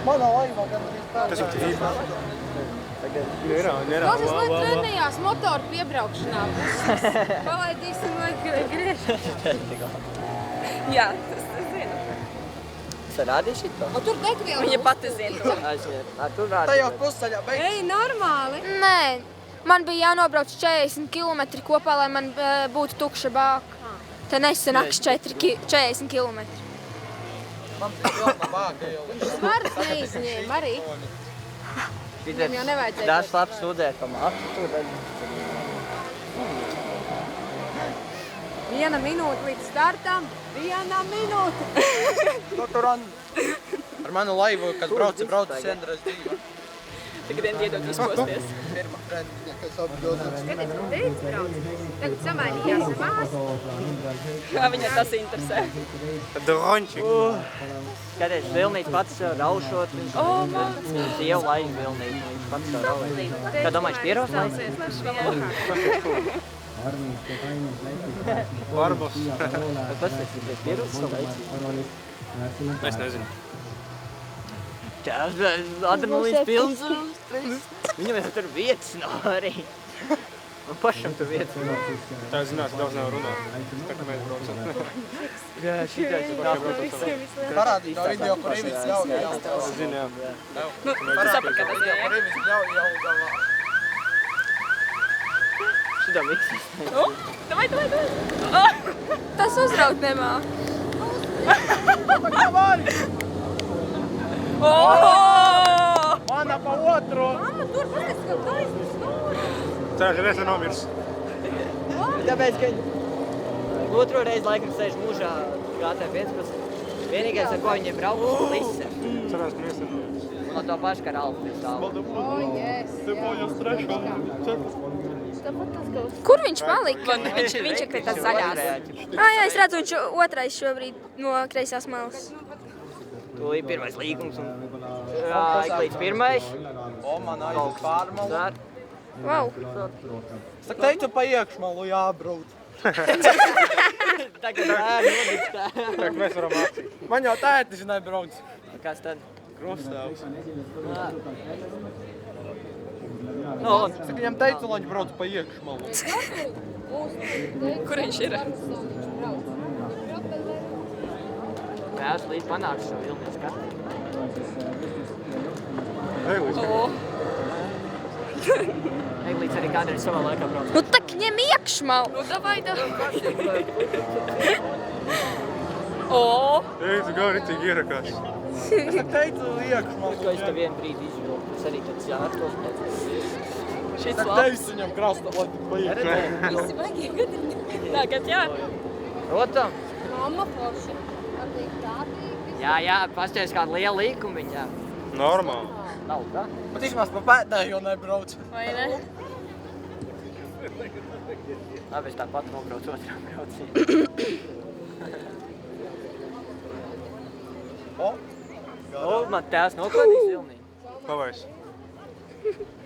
Manā laivā gan arī tā. Tas ir tīpā. Nerā. Klausies, lai trenējās motoru piebraukšanā. Palaidīsim, lai griež. Jā, tas zinu. Es rādīju šito? O tur degviela. Viņa pati zina to. Aizviet. Tur rādīju. Tajā pusceļā beigts. Ej, normāli. Nē, man bija jānobrauc 40 km kopā, lai man būtu tukša bāka. Te nesanāks 40 km. Man bija pilna bāga jau. Svars neizņēma arī. Viņam jau nevajadzēja. Dažs labs studēt pa matu tur. 1 minūte līdz startam. 1 minūte. Nu, tur ar manu laivu, kas brauca Sendras dzīvā. Tagad vien iedod izposties. Pirma frendiņa, kas apdodās. Skaties, kur teica brauc. Tagad samainījās mās. Kā viņa tas interesē. Drončik. Skaties, vilnīts pats raušot. O, mans. Dievu laivu vilnīt. Viņš pats raušot. Kā domāju, šķieros laivu? Barbos. Kas tas ir šķieros laivu? Es nezinu. Adrenalīns pilns. Viņam jau tur vietas nav arī. Man pašam tur vietas nav. Tā zināt, daudz nav runāt. Tā kā mēs braucam. Jā, šitais ir tāpēc. Parādīt to video, kur Ivits jau. Zinu, jā. Nu, tu saprati, kā tas Video, bija. kur Ivits jau galvā. Šitā miksīs. Davai. Tas uzraut nemāk. Mana pa otru. Mamma, tur pasties, kā taisnīgs stūri. Tā ir vieta nomirs. Tāpēc, ka otro reizi laikam sēž mūžā GT15. Vienīgais, ar ko viņiem brauc, ir Lise. Cerās, ka mēs Un no to pašu, kā Ralf ir savu. Yes. Kur viņš palika? Viņš ir pie tās zaļās. Jā, es redzu, viņš otrais šobrīd no kreisās malas. Tūlīt pirmais līgums un Aiklīts pirmais. O, man aiziet pārmalu. Dar. Wow. Es teicu pa iekšmalu jābrauc. Tagad nodiks tā. Tā kā mēs varam mācīt. Man jau tētis nebrauc. Kas tad? Krustēvs. Nu, un Es viņam teicu, lai viņš brauc pa iekšmalu. Kur viņš ir? mēs līdz panāks šo vilni skatīt. Eiglīts. Eiglīts arī kādreiz savā laikā brauc. Nu tak ņem iekšmalu. Nu, davai. O! Ei, tu gāri tik ierakās. Es teicu iekšmalu. Ko es te vienu brīdi izvilku, tas arī tāds jāatkos pēc. Šis Es labs. teicu viņam krasta, lai tik pa iekšmalu. Visi baigi gadrini. Tagad jā. Rotam? Mamma forši. Jā, pasties kādu lielu līkumu viņā. Normāli. Nav tā? Bet vismaz pa pēdējo nebrauc. Vai ne? Labi, es tāpat nobraucu otrā braucību. Man tās nokladīs vilnī. Pavais.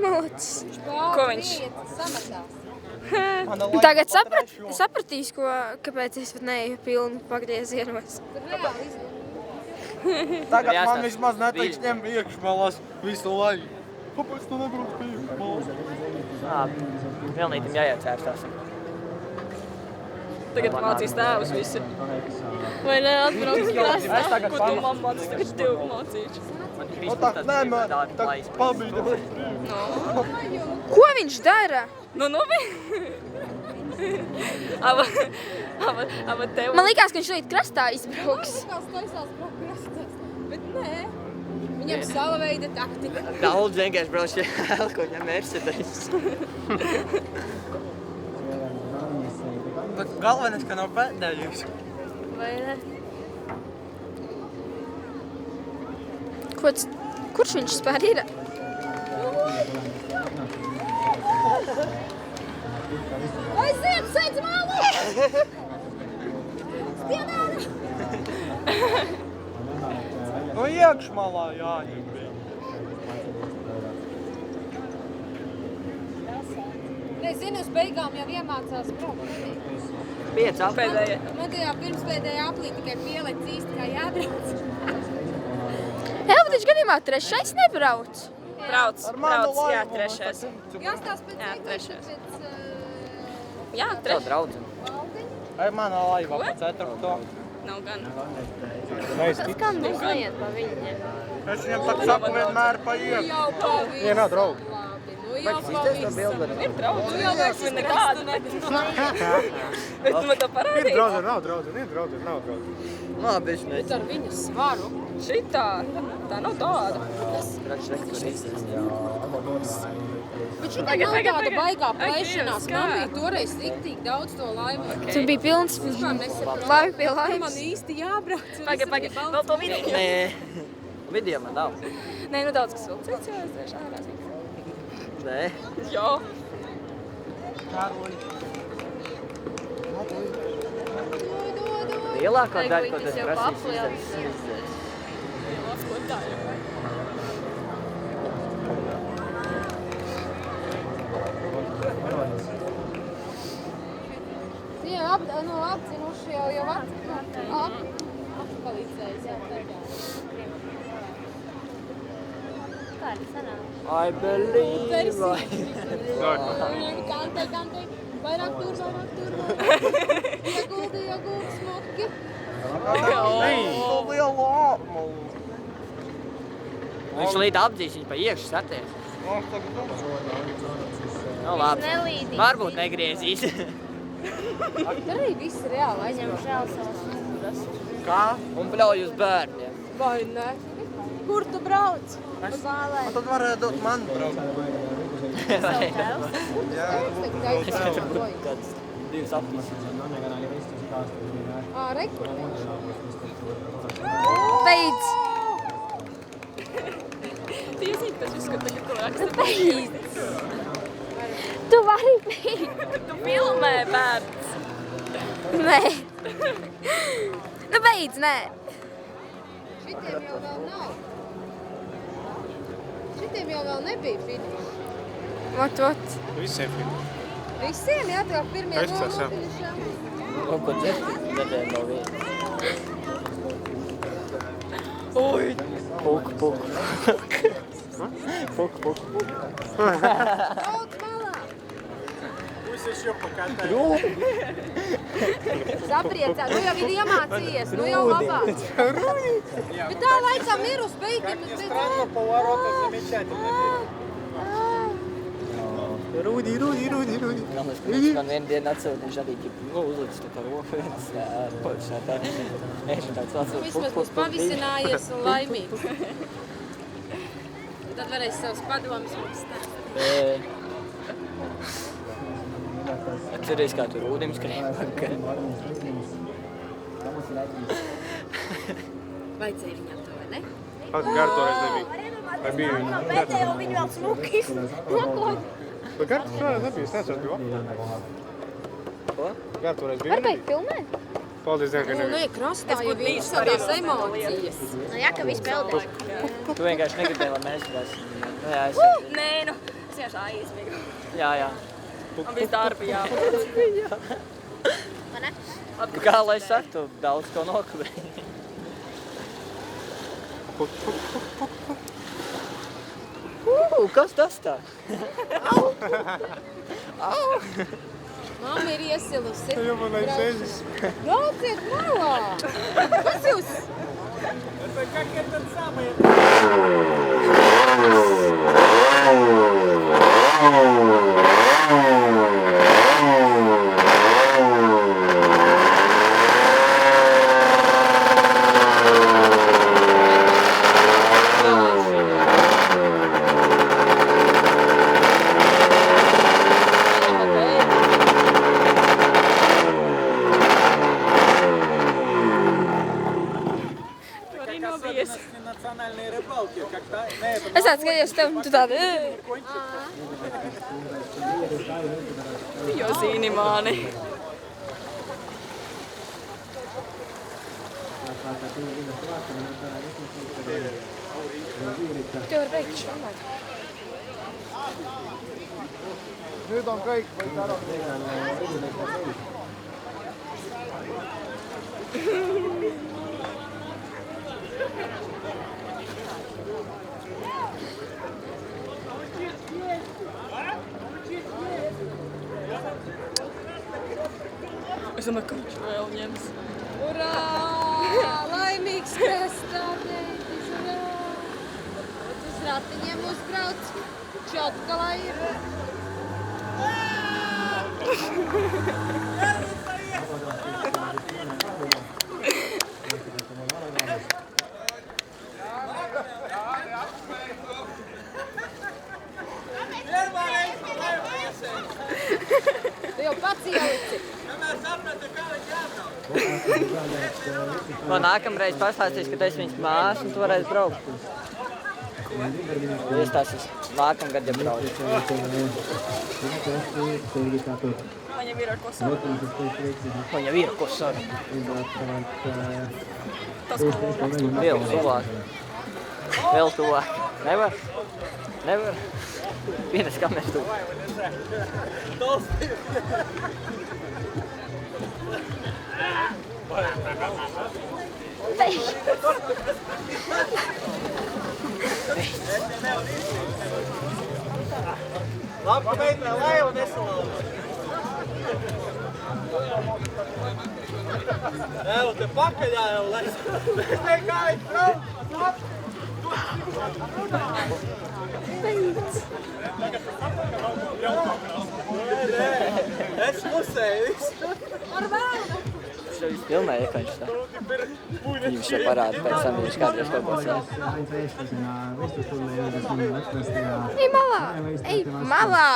Malacis. Ko viņš? Tagad sapratīs, kāpēc es pat neeju pilnu pagriezienos. Tagad man vismaz neteiks ņem iekšmalās visu laiku. Kāpēc tu nebrauc pa iekšmalās? Vilnītim jāiecērstās. Tagad mācīs tēvus visi. Vai ne, atbrauc krastā? Ko tu man mācīs, tagad tev mācīšu? O tā, nē, man tā pabīda. Ko viņš dara? Nu, Ava tev. Man likās, ka viņš šeit krastā izbrauks. Bet nē. Viņam sava veida taktika. Daudz vienkārši brauc šie Elko, viņam Mercedes. Bet galvenais, ka nav pēdējais. Vai ne? Kurš viņš spēr ir? Aiziet, sēdz malu! Stienāri! Nu iekšmalā jāņem bija. Nezinu, uz beigām jau iemācās braukt. 5 Pēdējie. Man tajā pirmspēdējā aplī tikai pielec īsti kā jābrauc. Jā, bet viņš gadiem laimā trešais nebrauc. Brauc, jā, trešais. Jāstāsta pēc Jā, cik trešais. pēc Jā, Tā trešais. draudzene. Ai, manā laivā pa 4. Nav gan. Skandrs neiet pa viņiem. Es viņam tak saku vienmēr pa iet. jau pavisam. Vienā draugu. Labi, nu jau Izties to bildi. Ir draugs, nu jau vairs ir nekāda. Bet tu man to Ir parādīji. draudzene, nav draudzene, ir draudzene, nav draudzene. Labi, es nezinu. Ar viņu svaru. Šitā. Tā nav tāda. Bet šitā Pagaid, nav pagaid, tāda pagaid. baigā Ak, plēšanās. Dievs, Man kā? bija toreiz riktīgi daudz to laivu. Tur bija pilns Vispār nesaprotu. laivu pie Man laivas. īsti jābrauc. Pagaid, pagaid, vēl to video. Nē, video man nav. Nē, nu daudz kas vēl cits jāizdēš ārā. Nē. Jā. Lielākā daļa, ko Eglītis tas jau prasīs, paplienas. izdarīs. Jā, apdzinuši jau apkalīdzējis. Jā, tagad. I believe. Kantei. Vairāk tur. Ieguldi, smuki. Lielu apmulu. Viņš līdz apdzīs, viņš pa iekšu saties. Nu labi, nelīdīs. varbūt negriezīs. Tur arī viss reāli aizbrauc. Kā? Un bļauj uz bērniem. Vai ne? Kur tu brauc? Un tad varētu dot man braukt. Kāds 2 aptīs. Rekur. Beidz! Tiesīgi tas izskata, ka tu raksti. Beidz! Tu vari beidz! Tu filmē bērns. Nē! Nu beidz, nē! Šitiem jau vēl nav. Šitiem jau vēl nebija finiša. Ot. Visiem filmiem. Visiem jātiek pirmie Es tas, jā. finišām. Un ko dzert? Nedēļ nav viena. Ui. Puk. Puk. Daudz malā. Sapriecā, nu jau ir iemācījies, nu jau labāk. Bet tā laikam ir uz beigiem. Повороты замечательно. Rūdī. Galvenais, ka viņš man vienu dienu atsauc, viņš arī uzlicis tā kā roku viens pošā tā. Viņš tāds atsauc. Vismaz būs pavisinājies un laimīgs. Tad varēs savus padomus mums stāstīt. Atceries, kā tur ūdim skrēja. Vajadzēja viņam to, vai ne? Gar toreiz nebija. Vai bija? Pēdējo viņu vēl smukis. Bet gar toreiz nebija, es nezinu, bija. Ko? Gar toreiz bija, Var nebija. beigt filmēt? Paldies, Dievam, ka Nu, nebija. nē, krastā jau bija savās emocijas. Nu jā, ka viss peldē. Tu vienkārši negribēji, lai mēs varēsim. Nu jā, es... Nē, nu. Es vienkārši aizmigu. Jā. Man bija darbi jābūt. Kā lai es saku, tu daudz ko nokavēji. Kas tas tā? Mamma ir iesilusi. Jau man aizsēžas. Brauciet malā! Kas jūs? Arī nav bijis. Национальные рыбалки, как-то на этом. Es tāds skatījos tev, un tu tāda... Jo zini mani. Tev var beigt šomēt. Nyt on kõik, võid ära. zinu, ka viņš vēl ņems. Urā! Laimīgs krastāveitis, urā! Uz ratiņiem uzbrauc. Čotkalā ir. Tu jau pats ielici. Man nākamreiz pastāstīs, ka tu esi viņas māsa un tu varēsi braukt. Iestāsies nākamgad, ja brauc. Viņam ir ar ko sarunāt. Viņam ir ko sarunāt. Tas, ko mums Vēl tuvāk. Vēl tuvāk. Nevar? Nevar? Vienas kameras tuvāk. Labi, ka meitē laiva nesalāva. Evo, te pakaļā jau laiva. Es nekā viņš brauc. Es musēju visu. Ar vēlu. Es jau visu filmēju, ka viņš tā. Viņš jau parāda pēc tam, viņš kādreiz kaut ko vēl. Ej malā! Ej malā!